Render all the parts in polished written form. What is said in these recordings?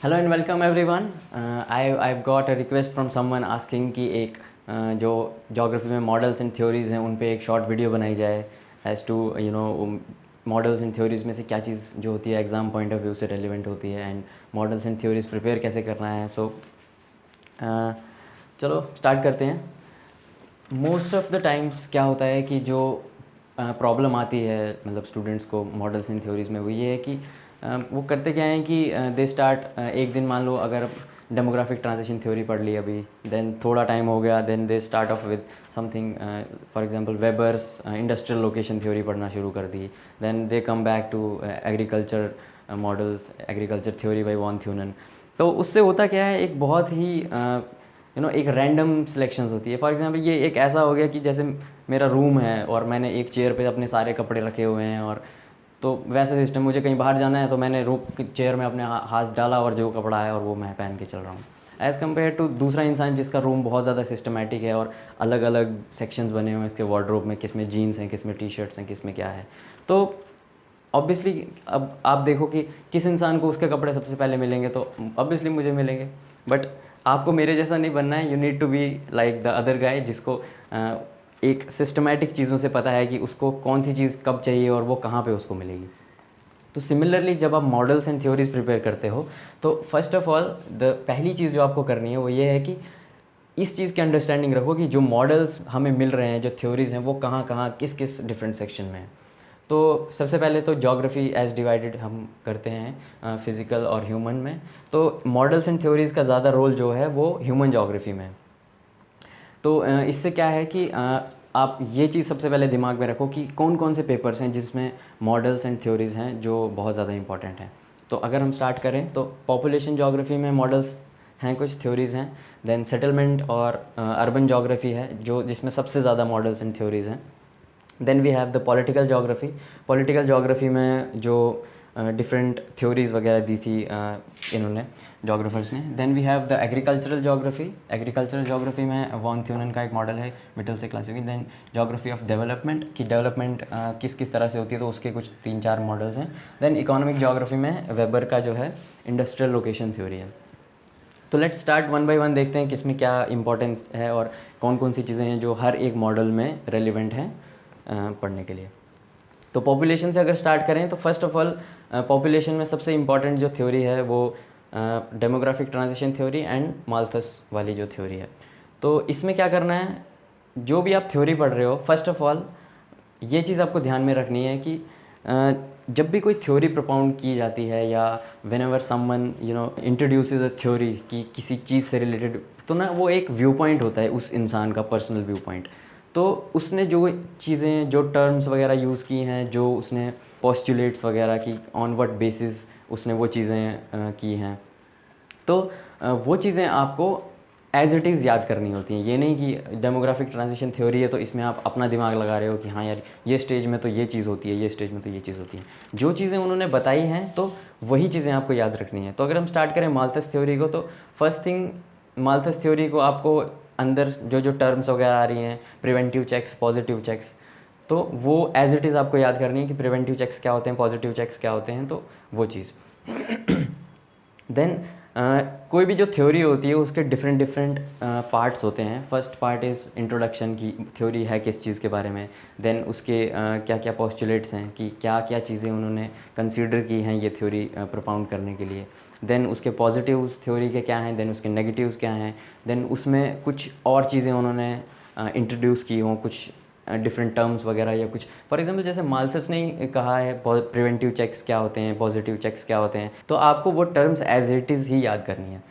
Hello and welcome everyone. I've got a request from someone asking कि एक जो geography में मॉडल्स एंड थ्योरीज़ हैं उन पे एक शॉर्ट वीडियो बनाई जाए as to models and theories में से क्या चीज़ जो होती है एग्ज़ाम पॉइंट ऑफ व्यू से रेलिवेंट होती है and models and theories prepare कैसे करना है। चलो स्टार्ट करते हैं। मोस्ट ऑफ द टाइम्स क्या होता है कि जो प्रॉब्लम आती है मतलब स्टूडेंट्स को मॉडल्स इन थ्योरीज़ में वो ये है कि वो करते क्या हैं कि दे स्टार्ट एक दिन मान लो अगर डेमोग्राफिक ट्रांजिशन थ्योरी पढ़ ली अभी, देन थोड़ा टाइम हो गया, then they start off with something, for example Weber's industrial location theory पढ़ना शुरू कर दी, then they come back to agriculture models, agriculture theory by von Thunen. तो उससे होता क्या है, एक बहुत ही एक रैंडम सिलेक्शंस होती है। फॉर एग्जांपल ये एक ऐसा हो गया कि जैसे मेरा रूम है और मैंने एक चेयर पे अपने सारे कपड़े रखे हुए हैं, और तो वैसा सिस्टम, मुझे कहीं बाहर जाना है तो मैंने रूम चेयर में अपने हाथ डाला और जो कपड़ा है और वो मैं पहन के चल रहा हूँ, एज़ कम्पेयर टू दूसरा इंसान जिसका रूम बहुत ज़्यादा सिस्टमेटिक है और अलग अलग सेक्शंस बने हुए हैं इसके वार्डरोब में, किस में जीन्स हैं, किस में टी शर्ट्स हैं, किस में क्या है। तो ऑब्वियसली अब आप देखो कि किस इंसान को उसके कपड़े सबसे पहले मिलेंगे, तो ऑब्वियसली मुझे मिलेंगे। बट आपको मेरे जैसा नहीं बनना है, you need to be like the other guy जिसको एक सिस्टमेटिक चीज़ों से पता है कि उसको कौन सी चीज़ कब चाहिए और वो कहाँ पे उसको मिलेगी। तो सिमिलरली जब आप मॉडल्स एंड थ्योरीज प्रिपेयर करते हो तो फर्स्ट ऑफ ऑल द पहली चीज़ जो आपको करनी है वो ये है कि इस चीज़ की अंडरस्टैंडिंग रखो कि जो मॉडल्स हमें मिल रहे हैं, जो थ्योरीज़ हैं, वो कहाँ कहाँ किस किस डिफरेंट सेक्शन में हैं। तो सबसे पहले तो ज्योग्राफी एज डिवाइडेड हम करते हैं फिज़िकल और ह्यूमन में। तो मॉडल्स एंड थ्योरीज़ का ज़्यादा रोल जो है वो ह्यूमन ज्योग्राफी में है। तो इससे क्या है कि आप ये चीज़ सबसे पहले दिमाग में रखो कि कौन कौन से पेपर्स हैं जिसमें मॉडल्स एंड थ्योरीज़ हैं जो बहुत ज़्यादा इंपॉर्टेंट हैं। तो अगर हम स्टार्ट करें तो पॉपुलेशन ज्योग्राफी में मॉडल्स हैं, कुछ थ्योरीज़ हैं। देन सेटलमेंट और अर्बन ज्योग्राफी है जो जिसमें सबसे ज़्यादा मॉडल्स एंड थ्योरीज़ हैं। Then we have the political geography. Political geography में जो डिफरेंट थ्योरीज़ वगैरह दी थी इन्होंने, जोग्राफर्स ने। Then we have the agricultural geography. Agricultural geography में वॉन थ्यूनन का एक मॉडल है, मिटल से classic. Then geography of development की डेवलपमेंट किस किस तरह से होती है, तो उसके कुछ 3-4 मॉडल्स हैं। देन इकोनॉमिक ज्योग्राफी में वेबर का जो है इंडस्ट्रियल लोकेशन थ्योरी है। तो let's start one by one, देखते हैं कि इसमें क्या इंपॉर्टेंस है और कौन कौन सी चीज़ें हैं जो हर एक मॉडल में रेलिवेंट हैं पढ़ने के लिए। तो पॉपुलेशन से अगर स्टार्ट करें तो फर्स्ट ऑफ ऑल पॉपुलेशन में सबसे इम्पॉर्टेंट जो थ्योरी है वो demographic transition theory and Malthus वाली जो थ्योरी है। तो इसमें क्या करना है, जो भी आप थ्योरी पढ़ रहे हो, फर्स्ट ऑफ ऑल ये चीज़ आपको ध्यान में रखनी है कि जब भी कोई थ्योरी प्रोपाउंड की जाती है या when ever someone introduces a theory कि किसी चीज़ से रिलेटेड, तो ना वो एक व्यू पॉइंट होता है उस इंसान का, पर्सनल व्यू पॉइंट। तो उसने जो चीज़ें, जो टर्म्स वगैरह यूज़ की हैं, जो उसने पोस्टुलेट्स वगैरह की, ऑन व्हाट बेसिस उसने वो चीज़ें की हैं, तो वो चीज़ें आपको एज इट इज़ याद करनी होती हैं। ये नहीं कि डेमोग्राफिक ट्रांजिशन थ्योरी है तो इसमें आप अपना दिमाग लगा रहे हो कि हाँ यार ये स्टेज में तो ये चीज़ होती है, ये स्टेज में तो ये चीज़ होती है। जो चीज़ें उन्होंने बताई हैं तो वही चीज़ें आपको याद रखनी है। तो अगर हम स्टार्ट करें माल्थस थ्योरी को, तो फर्स्ट थिंग, माल्थस थ्योरी को आपको अंदर जो जो टर्म्स वगैरह आ रही हैं, प्रिवेंटिव चेक्स, पॉजिटिव चेक्स, तो वो एज इट इज़ आपको याद करनी है कि प्रिवेंटिव चेक्स क्या होते हैं, पॉजिटिव चेक्स क्या होते हैं, तो वो चीज़। देन कोई भी जो थ्योरी होती है उसके डिफरेंट डिफरेंट पार्ट्स होते हैं। फर्स्ट पार्ट इज़ इंट्रोडक्शन की थ्योरी है किस चीज़ के बारे में। देन उसके क्या क्या पोस्टुलेट्स हैं कि क्या क्या चीज़ें उन्होंने कंसीडर की हैं ये थ्योरी प्रोपाउंड करने के लिए। देन उसके पॉजिटिव्स थ्योरी के क्या हैं, देन उसके नेगेटिव्स क्या हैं, देन उसमें कुछ और चीज़ें उन्होंने इंट्रोड्यूस की हों, कुछ डिफरेंट टर्म्स वगैरह या कुछ। फॉर एग्जांपल जैसे माल्थस ने कहा है प्रिवेंटिव चेक्स क्या होते हैं, पॉजिटिव चेक्स क्या होते हैं, तो आपको वो टर्म्स एज इट इज़ ही याद करनी है।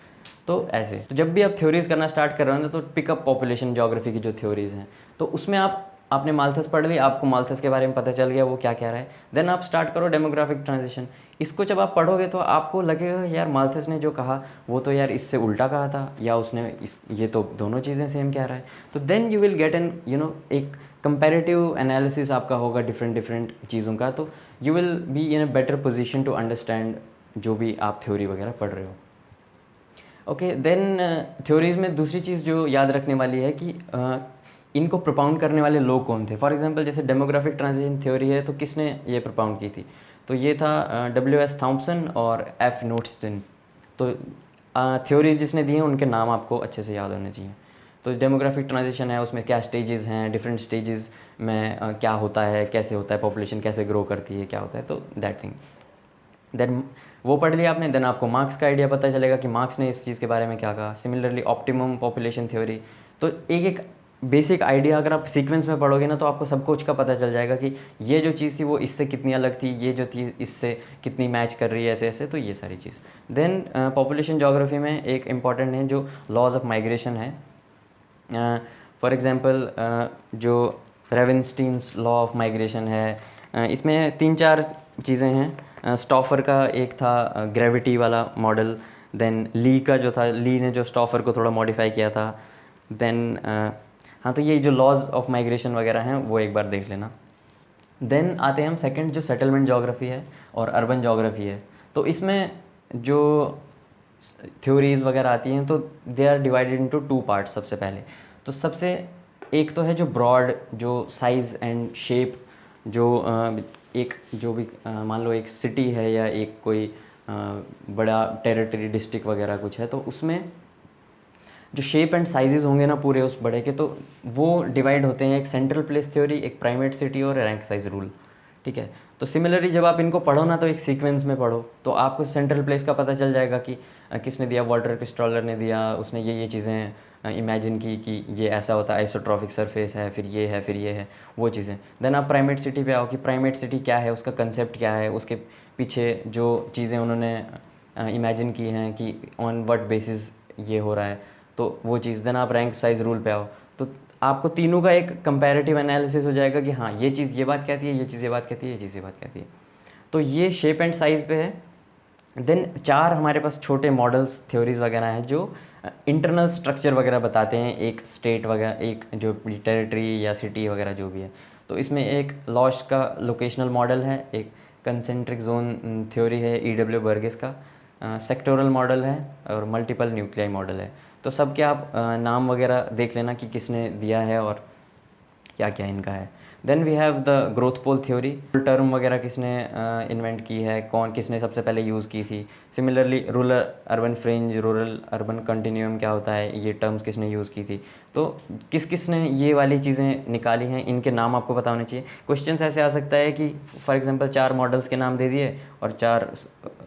तो ऐसे, तो जब भी आप थ्योरीज़ करना स्टार्ट कर रहे हो ना, तो पिकअप पॉपुलेशन ज्योग्राफी की जो थ्योरीज़ हैं, तो उसमें आपने माल्थस पढ़ ली, आपको माल्थस के बारे में पता चल गया वो क्या कह रहा है। देन आप स्टार्ट करो डेमोग्राफिक ट्रांजिशन। इसको जब आप पढ़ोगे तो आपको लगेगा यार माल्थस ने जो कहा वो तो यार इससे उल्टा कहा था, या उसने ये तो दोनों चीज़ें सेम कह रहा है। तो then you will get an एक कंपैरेटिव एनालिसिस आपका होगा डिफरेंट डिफरेंट चीज़ों का, तो you will be in a better position to understand जो भी आप थ्योरी वगैरह पढ़ रहे हो। ओके, देन थ्योरीज़ में दूसरी चीज़ जो याद रखने वाली है कि इनको प्रोपाउंड करने वाले लोग कौन थे। फॉर एग्जांपल जैसे डेमोग्राफिक ट्रांजिशन थ्योरी है तो किसने ये प्रोपाउंड की थी, तो ये था W.S. थॉम्पसन और F. नोट्सटन। तो थ्योरीज जिसने दी हैं उनके नाम आपको अच्छे से याद होने चाहिए। तो डेमोग्राफिक ट्रांजिशन है, उसमें क्या स्टेजेस हैं, डिफरेंट स्टेजेस में क्या होता है, कैसे होता है, पॉपुलेशन कैसे ग्रो करती है, क्या होता है, तो दैट थिंग। देन वो पढ़ लिया आपने, देन आपको मार्क्स का आइडिया पता चलेगा कि मार्क्स ने इस चीज़ के बारे में क्या कहा। सिमिलरली ऑप्टिमम पॉपुलेशन थ्योरी, तो एक एक बेसिक आइडिया अगर आप सीक्वेंस में पढ़ोगे ना तो आपको सब कुछ का पता चल जाएगा कि ये जो चीज़ थी वो इससे कितनी अलग थी, ये जो थी इससे कितनी मैच कर रही है, ऐसे ऐसे, तो ये सारी चीज़। देन पॉपुलेशन जोग्राफी में एक इम्पॉर्टेंट है जो लॉज ऑफ माइग्रेशन है। फॉर एग्ज़ाम्पल जो रेवेनस्टीन्स लॉ ऑफ माइग्रेशन है, इसमें 3-4 चीज़ें हैं। स्टॉफर का एक था ग्रेविटी वाला मॉडल, देन ली का जो था, ली ने जो स्टॉफर को थोड़ा मॉडिफाई किया था। देन हाँ, तो ये जो लॉज ऑफ माइग्रेशन वगैरह हैं वो एक बार देख लेना। देन आते हैं हम सेकंड, जो सेटलमेंट जोग्राफी है और अर्बन जोग्राफी है। तो इसमें जो थ्योरीज़ वगैरह आती हैं तो they are divided into 2 parts. सबसे पहले तो सबसे एक तो है जो ब्रॉड, जो साइज़ एंड शेप, जो एक जो भी मान लो एक सिटी है या एक कोई बड़ा टेरिटरी डिस्ट्रिक्ट वगैरह कुछ है, तो उसमें जो शेप एंड साइजेस होंगे ना पूरे उस बड़े के, तो वो डिवाइड होते हैं एक सेंट्रल प्लेस थ्योरी, एक प्राइमेट सिटी और रैंक साइज रूल। ठीक है, तो सिमिलरली जब आप इनको पढ़ो ना तो एक सीक्वेंस में पढ़ो तो आपको सेंट्रल प्लेस का पता चल जाएगा कि किसने दिया, वाल्टर क्रिस्टॉलर ने दिया, उसने ये चीज़ें इमेजिन की कि ये ऐसा होता है, आइसोट्रॉपिक सरफेस है, फिर ये है, फिर ये है, वो चीज़ें। देन आप प्राइमेट सिटी पे आओ कि प्राइमेट सिटी क्या है, उसका कंसेप्ट क्या है, उसके पीछे जो चीज़ें उन्होंने इमेजिन की हैं कि ऑन व्हाट बेसिस ये हो रहा है, तो वो चीज़। देन आप रैंक साइज रूल पे आओ तो आपको तीनों का एक कंपैरेटिव एनालिसिस हो जाएगा कि हाँ ये चीज़ ये बात कहती है, ये चीज़ ये बात कहती है, ये चीज़ ये बात कहती है। तो ये शेप एंड साइज़ पे है। देन 4 हमारे पास छोटे मॉडल्स, थ्योरीज वगैरह हैं जो इंटरनल स्ट्रक्चर वगैरह बताते हैं एक स्टेट वगैरह, एक जो टेरिटरी या सिटी वगैरह जो भी है। तो इसमें एक लॉश का लोकेशनल मॉडल है, एक कंसेंट्रिक जोन थ्योरी है EW बर्गेस का, सेक्टोरल मॉडल है और मल्टीपल न्यूक्लियाई मॉडल है। तो सब के आप नाम वगैरह देख लेना कि किसने दिया है और क्या क्या इनका है। Then we have the growth pole theory, term वगैरह किसने इन्वेंट की है, कौन किसने सबसे पहले यूज़ की थी। Similarly rural urban fringe, rural urban continuum क्या होता है, ये टर्म्स किसने यूज़ की थी। तो किस ने ये वाली चीज़ें निकाली हैं, इनके नाम आपको पता होने चाहिए। क्वेश्चन ऐसे आ सकता है कि फॉर एग्जांपल 4 मॉडल्स के नाम दे दिए और 4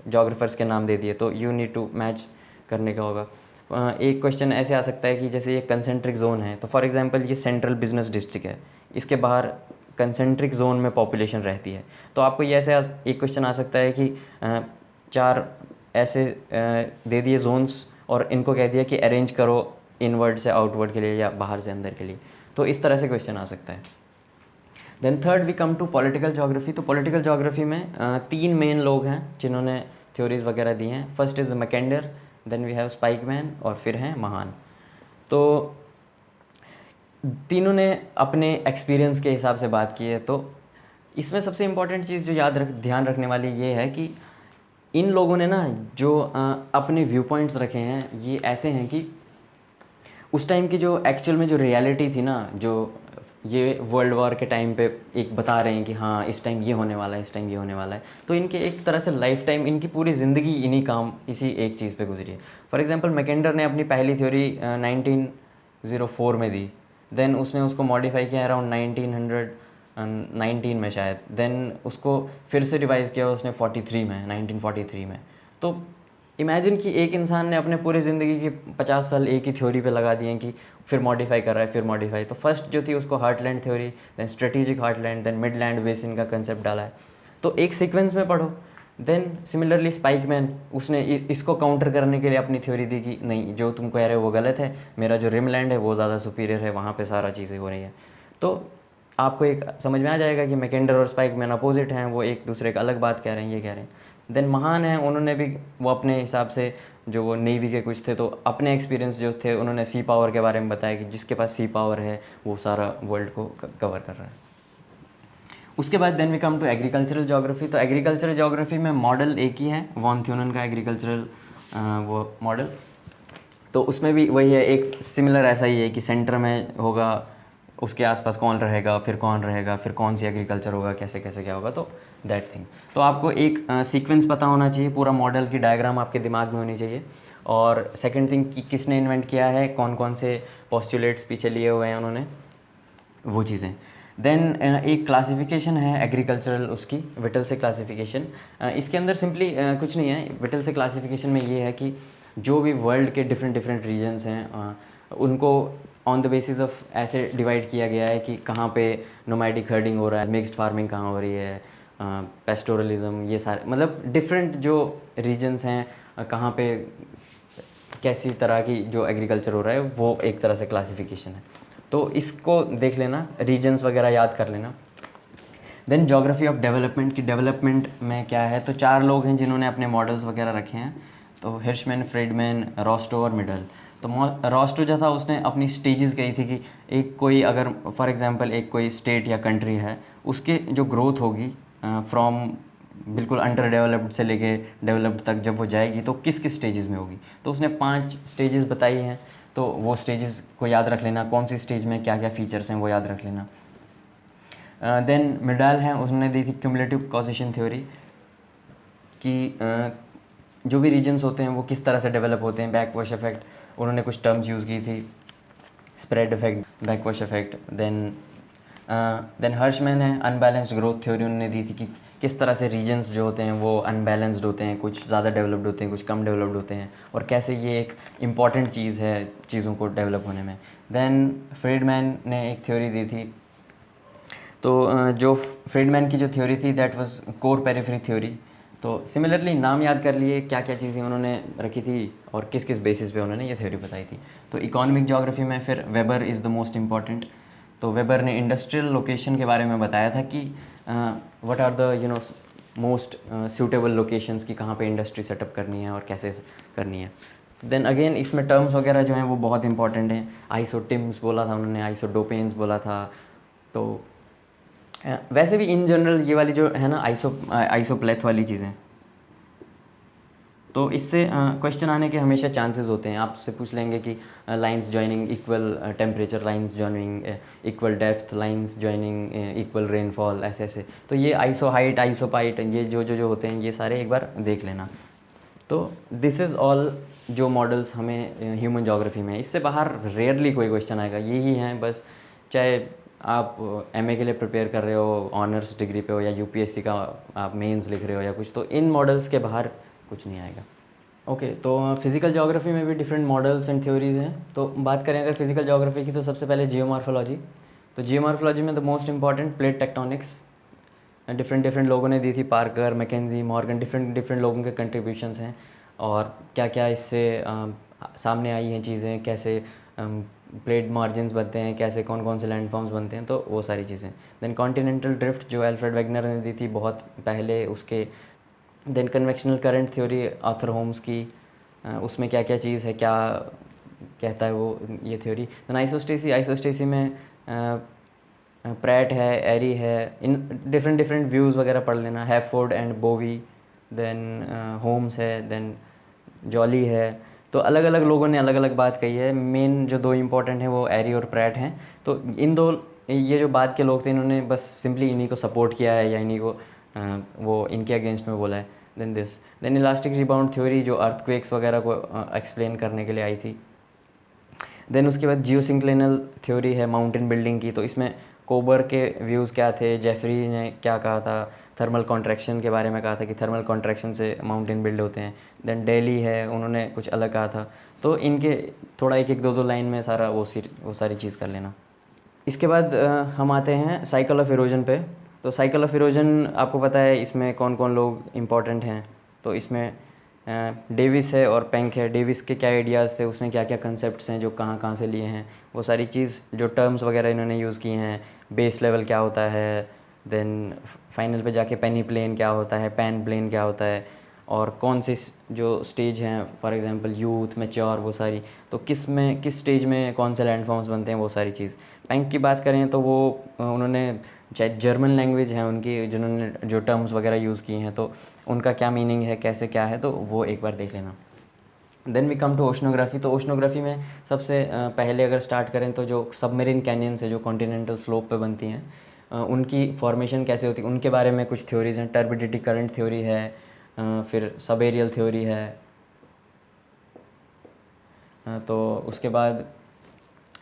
जोग्राफर्स के नाम दे दिए, तो यू नीड टू मैच करने का होगा। एक क्वेश्चन ऐसे आ सकता है कि जैसे ये कंसेंट्रिक जोन है, तो फॉर एग्जांपल ये सेंट्रल बिजनेस डिस्ट्रिक्ट है, इसके बाहर कंसेंट्रिक जोन में पॉपुलेशन रहती है। तो आपको ये ऐसे एक क्वेश्चन आ सकता है कि 4 ऐसे दे दिए जोन्स और इनको कह दिया कि अरेंज करो इनवर्ड से आउटवर्ड के लिए या बाहर से अंदर के लिए। तो इस तरह से क्वेश्चन आ सकता है। Then third we come to political geography. तो पॉलिटिकल जोग्राफी में 3 मेन लोग हैं जिन्होंने थ्योरीज वगैरह दी हैं। First is Mackinder, then we have Spykman और फिर हैं महान। तो तीनों ने अपने एक्सपीरियंस के हिसाब से बात की है। तो इसमें सबसे इम्पॉर्टेंट चीज़ जो ध्यान रखने वाली ये है कि इन लोगों ने ना जो अपने व्यू पॉइंट्स रखे हैं ये ऐसे हैं कि उस टाइम की जो एक्चुअल में जो रियलिटी थी ना, जो ये वर्ल्ड वॉर के टाइम पे एक बता रहे हैं कि हाँ इस टाइम ये होने वाला है, इस टाइम ये होने वाला है। तो इनके एक तरह से लाइफ टाइम, इनकी पूरी ज़िंदगी इन्हीं काम, इसी एक चीज़ पे गुजरी है। फॉर एग्जांपल मैकेंडर ने अपनी पहली थ्योरी 1904 में दी, देन उसने उसको मॉडिफाई किया अराउंड 1919 में शायद, देन उसको फिर से रिवाइज़ किया उसने 1943 में। तो इमेजिन कि एक इंसान ने अपने पूरी ज़िंदगी की 50 साल एक ही थ्योरी पे लगा दिए कि फिर मॉडिफाई कर रहा है, फिर मॉडिफाई। तो फर्स्ट जो थी उसको heartland theory, then strategic heartland, then midland basin का कंसेप्ट डाला है। तो एक सीक्वेंस में पढ़ो। देन सिमिलरली स्पाइकमैन, उसने इसको काउंटर करने के लिए अपनी थ्योरी दी कि नहीं जो तुम कह रहे हो वो गलत है, मेरा जो रिमलैंड है वो ज़्यादा सुपीरियर है, वहाँ पे सारा चीज़ें हो रही है। तो आपको एक समझ में आ जाएगा कि मैकेंडर और स्पाइकमैन अपोजिट हैं, वो एक दूसरे का अलग बात कह रहे हैं, ये कह रहे हैं। देन महान हैं, उन्होंने भी वो अपने हिसाब से, जो वो नेवी के कुछ थे, तो अपने एक्सपीरियंस जो थे उन्होंने सी पावर के बारे में बताया कि जिसके पास सी पावर है वो सारा वर्ल्ड को कवर कर रहा है। उसके बाद then we come to agricultural geography. तो एग्रीकल्चरल जोग्राफी में मॉडल एक ही है, वॉन थ्यूनन का एग्रीकल्चरल वो मॉडल। तो उसमें भी वही है, एक सिमिलर ऐसा ही है कि सेंटर में होगा उसके आसपास कौन रहेगा, फिर कौन रहेगा, फिर कौन सी एग्रीकल्चर होगा, कैसे कैसे क्या होगा, तो दैट थिंग। तो आपको एक सीक्वेंस पता होना चाहिए, पूरा मॉडल की डायग्राम आपके दिमाग में होनी चाहिए। और सेकंड थिंग कि किसने इन्वेंट किया है, कौन कौन से पोस्टुलेट्स पीछे लिए हुए हैं उन्होंने, वो चीज़ें। देन एक क्लासिफिकेशन है एग्रीकल्चरल, उसकी विटल से क्लासिफिकेशन। इसके अंदर सिंपली कुछ नहीं है। विटल से क्लासिफिकेशन में ये है कि जो भी वर्ल्ड के डिफरेंट डिफरेंट रीजन्स हैं उनको ऑन द बेसिस ऑफ ऐसे डिवाइड किया गया है कि कहाँ पे नोमैडिक हर्डिंग हो रहा है, मिक्स्ड फार्मिंग कहाँ हो रही है, पेस्टोरलिज्म, ये सारे मतलब डिफरेंट जो रीजन्स हैं कहाँ पे कैसी तरह की जो एग्रीकल्चर हो रहा है, वो एक तरह से क्लासिफिकेशन है। तो इसको देख लेना, रीजन्स वगैरह याद कर लेना। देन ज्योग्राफी ऑफ डेवलपमेंट की डेवलपमेंट में क्या है, तो 4 लोग हैं जिन्होंने अपने मॉडल्स वगैरह रखे हैं, तो हिर्शमैन, फ्रीडमैन, रॉस्टो और मिडल। तो रॉस्टो जो था उसने अपनी स्टेजेस कही थी कि एक कोई अगर फॉर एग्जांपल एक कोई स्टेट या कंट्री है, उसके जो ग्रोथ होगी फ्रॉम बिल्कुल अंडर डेवलप्ड से लेके डेवलप्ड तक जब वो जाएगी तो किस किस स्टेजेस में होगी। तो उसने 5 स्टेजेस बताई हैं, तो वो स्टेजेस को याद रख लेना, कौन सी स्टेज में क्या क्या फीचर्स हैं वो याद रख लेना। देन मिडाल है, उसने दी थी क्यूमुलेटिव कॉजेशन थ्योरी कि जो भी रीजन्स होते हैं वो किस तरह से डेवलप होते हैं, बैकवॉश इफेक्ट, उन्होंने कुछ टर्म्स यूज़ की थी, spread effect, backwash effect. Then Hirschman है, अनबैलेंस्ड ग्रोथ थ्योरी उन्होंने दी थी कि किस तरह से रीजन्स जो होते हैं वो अनबैलेंस्ड होते हैं, कुछ ज़्यादा डेवलप्ड होते हैं, कुछ कम डेवलप्ड होते हैं, और कैसे ये एक इम्पॉर्टेंट चीज़ है चीज़ों को डेवलप होने में। देन फ्रीडमैन ने एक थ्योरी दी थी, तो जो फ्रीडमैन की जो थ्योरी थी that was core periphery theory. तो सिमिलरली नाम याद कर लिए, क्या क्या चीज़ें उन्होंने रखी थी और किस किस बेसिस पे उन्होंने ये थ्योरी बताई थी। तो इकोनॉमिक ज्योग्राफी में फिर Weber is the most important. तो वेबर ने इंडस्ट्रियल लोकेशन के बारे में बताया था कि what are the most suitable locations, कि कहाँ पे इंडस्ट्री सेटअप करनी है और कैसे करनी है। देन अगेन इसमें टर्म्स वगैरह जो हैं वो बहुत इंपॉर्टेंट हैं। आइसोटिम्स बोला था उन्होंने, आइसोडोपेन्स बोला था। तो वैसे भी इन जनरल ये वाली जो है ना आइसोप्लेथ वाली चीज़ें, तो इससे क्वेश्चन आने के हमेशा चांसेस होते हैं। आपसे पूछ लेंगे कि lines joining equal temperature, lines joining equal depth, lines joining equal rainfall, ऐसे ऐसे। तो ये आइसो हाइट, आइसो पाइट, ये जो होते हैं ये सारे एक बार देख लेना। तो दिस इज़ ऑल जो मॉडल्स हमें ह्यूमन ज्योग्राफी में, इससे बाहर रेयरली कोई क्वेश्चन आएगा। यही हैं बस, चाहे आप एमए के लिए प्रिपेयर कर रहे हो, ऑनर्स डिग्री पे हो, या यूपीएससी का आप मेंस लिख रहे हो या कुछ, तो इन मॉडल्स के बाहर कुछ नहीं आएगा। ओके, तो फिज़िकल ज्योग्राफी में भी डिफरेंट मॉडल्स एंड थ्योरीज़ हैं। तो बात करें अगर फिज़िकल ज्योग्राफी की, तो सबसे पहले जियोमॉर्फोलॉजी। तो जियोमॉर्फोलॉजी में the most important plate tectonics, different different लोगों ने दी थी, Parker, Mackenzie, Morgan, different different लोगों के कंट्रीब्यूशंस हैं, और क्या क्या इससे सामने आई हैं चीज़ें, कैसे प्लेट मार्जिन्स बनते हैं, कैसे कौन कौन से लैंडफॉर्म्स बनते हैं, तो वो सारी चीज़ें। देन कॉन्टिनेंटल ड्रिफ्ट जो अल्फ्रेड वेगनर ने दी थी बहुत पहले, उसके। Then convectional current theory Arthur Holmes की, उसमें क्या क्या चीज़ है, क्या कहता है वो ये थ्योरी। देन आइसोस्टेसी में प्रैट है, एरी है, इन डिफरेंट डिफरेंट व्यूज़ वगैरह पढ़ लेना, हैफोर्ड एंड बोवी। देन होम्स है, देन जॉली है। तो अलग अलग लोगों ने अलग अलग बात कही है। मेन जो 2 इंपॉर्टेंट हैं वो एरी और प्रैट हैं। तो इन 2 ये जो बाद के लोग थे, इन्होंने बस सिंपली इन्हीं को सपोर्ट किया है, या इन्हीं को वो इनके अगेंस्ट में बोला है। देन इलास्टिक रिबाउंड थ्योरी जो अर्थक्वेक्स वगैरह को एक्सप्लेन करने के लिए आई थी। देन उसके बाद जियोसिंक्लिनल थ्योरी है माउंटेन बिल्डिंग की। तो इसमें कोबर के व्यूज़ क्या थे, जेफरी ने क्या कहा था, थर्मल कॉन्ट्रैक्शन के बारे में कहा था कि थर्मल कॉन्ट्रैक्शन से माउंटेन बिल्ड होते हैं। देन डेली है, उन्होंने कुछ अलग कहा था। तो इनके थोड़ा एक एक दो लाइन में सारा वो सारी चीज़ कर लेना। इसके बाद हम आते हैं साइकिल ऑफ इरोजन पे। तो साइकिल ऑफ इरोजन आपको पता है इसमें कौन कौन लोग इम्पॉर्टेंट हैं। तो इसमें डेविस है और पेंक है। डेविस के क्या आइडियाज़ थे, उसने क्या क्या कंसेप्ट्स हैं जो कहाँ कहाँ से लिए हैं, वो सारी चीज़, जो टर्म्स वगैरह इन्होंने यूज़ किए हैं, बेस लेवल क्या होता है, देन फाइनल पे जाके पेनी प्लेन क्या होता है, पैन प्लेन क्या होता है, और कौन से जो स्टेज हैं, फॉर एग्जांपल यूथ, मैच्योर, वो सारी। तो किस स्टेज में कौन से लैंडफॉर्म्स बनते हैं, वो सारी चीज़। पेंक की बात करें तो वो उन्होंने चाहे जर्मन लैंग्वेज है उनकी, जिन्होंने जो टर्म्स वगैरह यूज़ किए हैं, तो उनका क्या मीनिंग है, कैसे क्या है, तो वो एक बार देख लेना। Then we come to oceanography. तो ओशनोग्राफी में सबसे पहले अगर स्टार्ट करें तो जो सबमरीन कैनियंस है जो कॉन्टिनेंटल स्लोप पे बनती हैं, उनकी फॉर्मेशन कैसे होती है उनके बारे में कुछ थ्योरीज हैं। टर्बिडिटी करंट थ्योरी है, फिर सब एरियल थ्योरी है, तो उसके बाद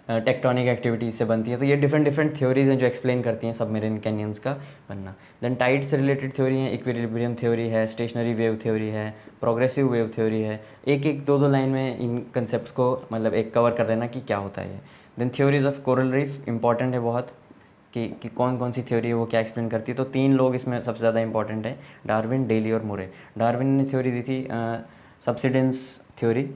टेक्टोनिक एक्टिविटीज़ से बनती है। तो ये डिफरेंट डिफरेंट थ्योरीज हैं जो एक्सप्लेन करती हैं सबमरीन कैनियंस का बनना। देन टाइड से रिलेटेड थ्योरी है, इक्विलिब्रियम थ्योरी है, स्टेशनरी वेव थ्योरी है, प्रोग्रेसिव वेव थ्योरी है। एक एक दो दो लाइन में इन कंसेप्ट को मतलब एक कवर कर लेना कि क्या होता है ये। Then theories of coral reef important है बहुत, कि कौन कौन सी थ्योरी है वो क्या एक्सप्लेन करती है। तो 3 लोग इसमें सबसे ज़्यादा इंपॉर्टेंट है, डार्विन, डेली और मुरे। डार्विन ने थ्योरी दी थी सब्सिडेंस थ्योरी।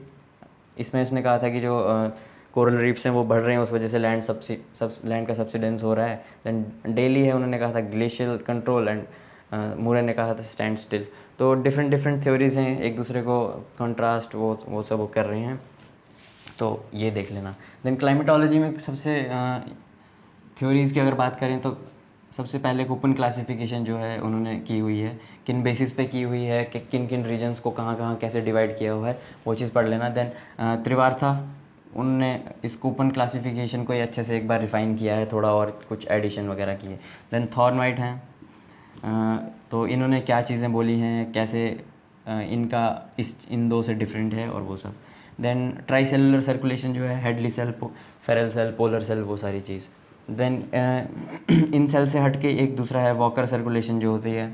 इसमें उसने कहा था कि जो कोरल रीफ्स हैं वो बढ़ रहे हैं, उस वजह से लैंड का सब्सिडेंस हो रहा है। देन डेली है, उन्होंने कहा था ग्लेशियल कंट्रोल, एंड मुरे ने कहा था स्टैंड स्टिल। तो डिफरेंट डिफरेंट थ्योरीज़ हैं, एक दूसरे को कंट्रास्ट वो सब वो कर रही हैं, तो ये देख लेना। देन क्लाइमेटोलॉजी में सबसे थ्योरीज़ की अगर बात करें तो सबसे पहले कूपन क्लासिफिकेशन जो है उन्होंने की हुई है, किन बेसिस पे की हुई है, कि किन किन रीजन्स को कहाँ कहाँ कैसे डिवाइड किया हुआ है, वो चीज़ पढ़ लेना। देन त्रिवार्था, उनने इस कूपन क्लासिफिकेशन को ही अच्छे से एक बार रिफ़ाइन किया है, थोड़ा और कुछ एडिशन वगैरह किए। देन थॉर्नवाइट हैं, तो इन्होंने क्या चीज़ें बोली हैं, कैसे इनका इन दो से डिफरेंट है और वो सब। देन ट्राईसेलुलर सर्कुलेशन जो है, Hadley cell, Ferrel cell, polar cell, वो सारी चीज़। देन इन सेल से हट के एक दूसरा है वॉकर सर्कुलेशन जो होती है।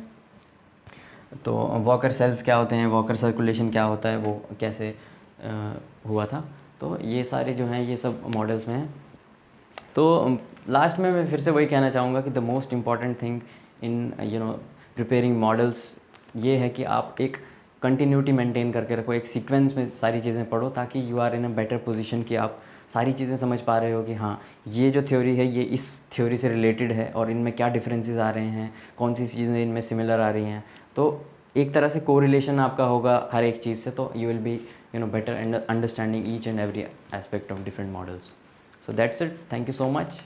तो वॉकर सेल्स क्या होते हैं, वॉकर सर्कुलेशन क्या होता है, वो कैसे हुआ था। तो ये सारे जो हैं ये सब मॉडल्स में हैं। तो लास्ट में मैं फिर से वही कहना चाहूँगा कि the most important thing in preparing models ये है कि आप एक कंटिन्यूटी मेंटेन करके रखो, एक सीक्वेंस में सारी चीज़ें पढ़ो, ताकि you are in a better position कि आप सारी चीज़ें समझ पा रहे हो कि हाँ ये जो थ्योरी है ये इस थ्योरी से रिलेटेड है और इनमें क्या डिफरेंसेस आ रहे हैं, कौन सी चीज़ें इनमें सिमिलर आ रही हैं। तो एक तरह से कोरिलेशन आपका होगा हर एक चीज़ से, तो you will be better understanding each and every aspect of different models. So that's it. Thank you so much.